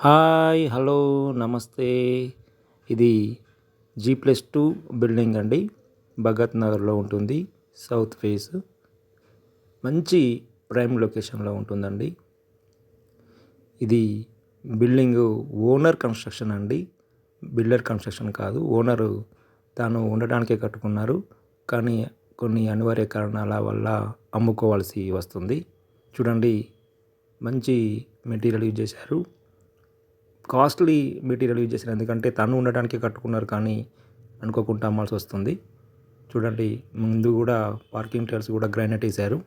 Hi! Hello! నమస్తే. ఇది G+2 building అండి. భగత్ నగర్‌లో ఉంటుంది. South face. మంచి ప్రైమ్ లొకేషన్‌లో ఉంటుందండి. ఇది బిల్డింగు ఓనర్ కన్‌స్ట్రక్షన్ అండి. బిల్డర్ కన్‌స్ట్రక్షన్ కాదు. ఓనరు తాను ఉండడానికే కట్టుకున్నారు. కానీ కొన్ని అనివార్య కారణాల వల్ల అమ్ముకోవాల్సి వస్తుంది. చూడండి, మంచి మెటీరియల్ యూజ్ చేశారు. కాస్ట్లీ మెటీరియల్ యూజ్ చేశారు. ఎందుకంటే తను ఉండడానికి కట్టుకున్నారు, కానీ అనుకోకుండా అమ్మాల్సి వస్తుంది. చూడండి, ముందు కూడా పార్కింగ్ టైల్స్ కూడా గ్రానైట్ వేశారు.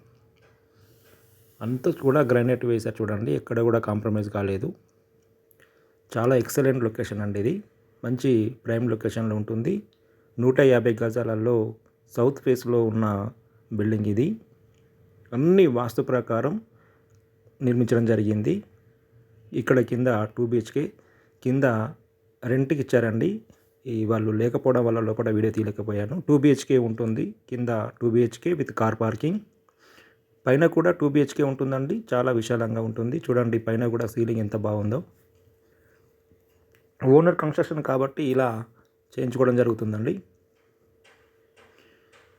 అంతా కూడా గ్రానైట్ వేశారు. చూడండి, ఎక్కడ కూడా కాంప్రమైజ్ కాలేదు. చాలా ఎక్సలెంట్ లొకేషన్ అండి ఇది. మంచి ప్రైమ్ లొకేషన్లో ఉంటుంది. 150 గజాలలో సౌత్ ఫేస్లో ఉన్న బిల్డింగ్ ఇది. అన్ని వాస్తు ప్రకారం నిర్మించడం జరిగింది. ఇక్కడ కింద 2 BHK కింద రెంట్కి ఇచ్చారండి. వాళ్ళు లేకపోవడం వల్ల లోపల వీడియో తీయలేకపోయాను. 2 BHK ఉంటుంది. కింద 2 BHK విత్ కార్ పార్కింగ్. పైన కూడా 2 BHK ఉంటుందండి. చాలా విశాలంగా ఉంటుంది. చూడండి, పైన కూడా సీలింగ్ ఎంత బాగుందో. ఓనర్ కన్స్ట్రక్షన్ కాబట్టి ఇలా చేయించుకోవడం జరుగుతుందండి.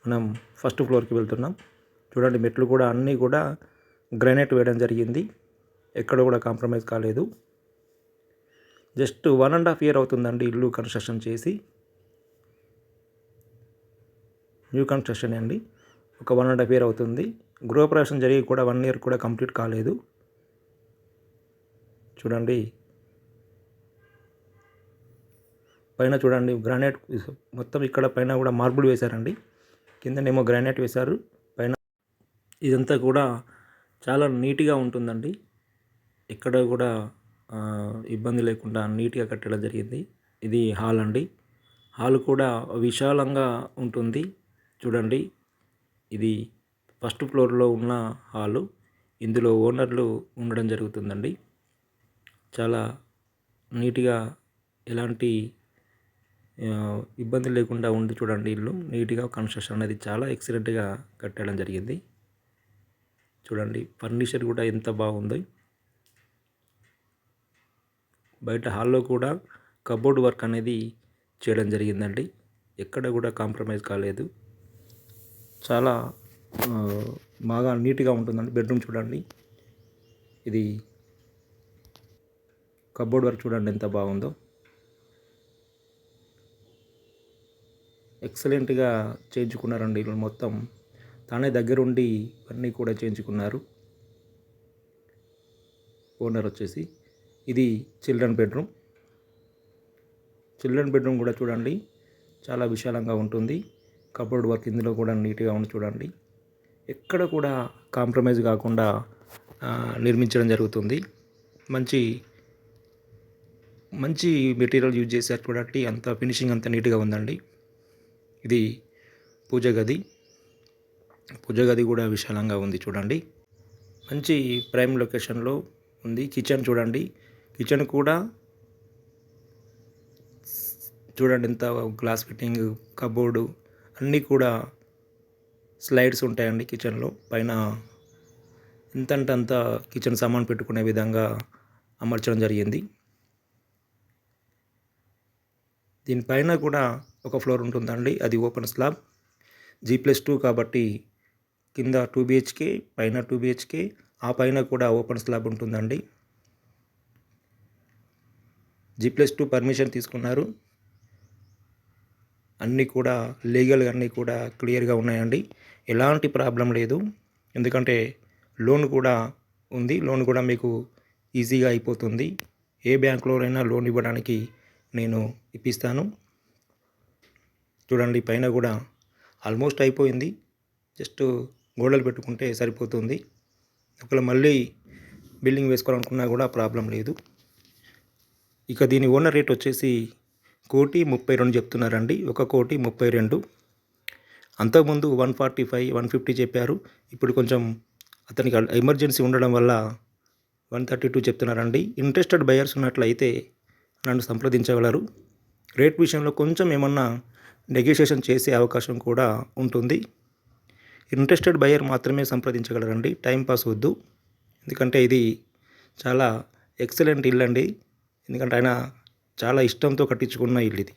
మనం ఫస్ట్ ఫ్లోర్కి వెళ్తున్నాం. చూడండి, మెట్లు కూడా అన్నీ కూడా గ్రానైట్ వేయడం జరిగింది. ఎక్కడ కూడా కాంప్రమైజ్ కాలేదు. జస్ట్ 1.5 year అవుతుందండి ఇల్లు కన్స్ట్రక్షన్ చేసి. న్యూ కన్స్ట్రక్షన్ అండి. ఒక 1.5 year అవుతుంది. గృహప్రవేశం జరిగి కూడా 1 year కూడా కంప్లీట్ కాలేదు. చూడండి, పైన చూడండి గ్రానైట్ మొత్తం. ఇక్కడ పైన కూడా మార్బుల్ వేశారండి. కిందనేమో గ్రానైట్ వేశారు. పైన ఇదంతా కూడా చాలా నీట్గా ఉంటుందండి. ఎక్కడ కూడా ఇబ్బంది లేకుండా నీట్గా కట్టడం జరిగింది. ఇది హాల్ అండి. హాల్ కూడా విశాలంగా ఉంటుంది. చూడండి, ఇది ఫస్ట్ ఫ్లోర్లో ఉన్న హాలు. ఇందులో ఓనర్లు ఉండడం జరుగుతుందండి. చాలా నీట్గా, ఎలాంటి ఇబ్బంది లేకుండా ఉంది. చూడండి, ఇల్లు నీట్గా కన్స్ట్రక్షన్ అనేది చాలా ఎక్సలెంట్గా కట్టడం జరిగింది. చూడండి, ఫర్నిచర్ కూడా ఎంత బాగుంది. బయట హాల్లో కూడా కబోర్డ్ వర్క్ అనేది చేయడం జరిగిందండి. ఎక్కడ కూడా కాంప్రమైజ్ కాలేదు. చాలా బాగా నీట్గా ఉంటుందండి. బెడ్రూమ్ చూడండి, ఇది కబోర్డ్ వర్క్ చూడండి ఎంత బాగుందో. ఎక్సలెంట్గా చేయించుకున్నారండి. ఇల్లు మొత్తం తానే దగ్గరుండి అన్నీ కూడా చేయించుకున్నారు ఓనర్ వచ్చేసి. ఇది చిల్డ్రన్ బెడ్రూమ్. చిల్డ్రన్ బెడ్రూమ్ కూడా చూడండి, చాలా విశాలంగా ఉంటుంది. కబోర్డ్ వర్క్ ఇందులో కూడా నీట్గా ఉంది. చూడండి, ఎక్కడ కూడా కాంప్రమైజ్ కాకుండా నిర్మించడం జరుగుతుంది. మంచి మంచి మెటీరియల్ యూజ్ చేశారు. చూడండి, అంత ఫినిషింగ్ అంత నీట్గా ఉందండి. ఇది పూజ గది. పూజ గది కూడా విశాలంగా ఉంది. చూడండి, మంచి ప్రైమ్ లొకేషన్లో ఉంది. కిచెన్ చూడండి, కిచెన్ కూడా చూడండి ఎంత గ్లాస్ ఫిట్టింగ్, కబోర్డు అన్నీ కూడా స్లైడ్స్ ఉంటాయండి కిచెన్లో. పైన ఎంతంటే అంత కిచెన్ సామాన్ పెట్టుకునే విధంగా అమర్చడం జరిగింది. దీనిపైన కూడా ఒక ఫ్లోర్ ఉంటుందండి. అది ఓపెన్ స్లాబ్. G+2 కాబట్టి కింద 2 BHK, పైన 2 BHK, ఆ పైన కూడా ఓపెన్ స్లాబ్ ఉంటుందండి. G+2 పర్మిషన్ తీసుకున్నారు. అన్నీ కూడా లీగల్గా అన్నీ కూడా క్లియర్గా ఉన్నాయండి. ఎలాంటి ప్రాబ్లం లేదు. ఎందుకంటే లోన్ కూడా ఉంది. లోన్ కూడా మీకు ఈజీగా అయిపోతుంది. ఏ బ్యాంకులోనైనా లోన్ ఇవ్వడానికి నేను ఇప్పిస్తాను. చూడండి, పైన కూడా ఆల్మోస్ట్ అయిపోయింది. జస్ట్ గోడలు పెట్టుకుంటే సరిపోతుంది. ఒకవేళ మళ్ళీ బిల్డింగ్ వేసుకోవాలనుకున్నా కూడా ప్రాబ్లం లేదు. ఇక దీని ఓనర్ రేట్ వచ్చేసి 1,32,00,000 చెప్తున్నారండి. 1,32,00,000. అంతకుముందు 145, 150 చెప్పారు. ఇప్పుడు కొంచెం అతనికి ఎమర్జెన్సీ ఉండడం వల్ల 132 చెప్తున్నారండి. ఇంట్రెస్టెడ్ బయర్స్ ఉన్నట్లయితే నన్ను సంప్రదించగలరు. రేట్ విషయంలో కొంచెం ఏమన్నా నెగోషియేషన్ చేసే అవకాశం కూడా ఉంటుంది. ఇంట్రెస్టెడ్ బయర్ మాత్రమే సంప్రదించగలరండి. టైంపాస్ వద్దు. ఎందుకంటే ఇది చాలా ఎక్సలెంట్ ఇల్లు అండి. ఎందుకంటే ఆయన చాలా ఇష్టంతో కట్టించుకున్న ఇల్లు ఇది.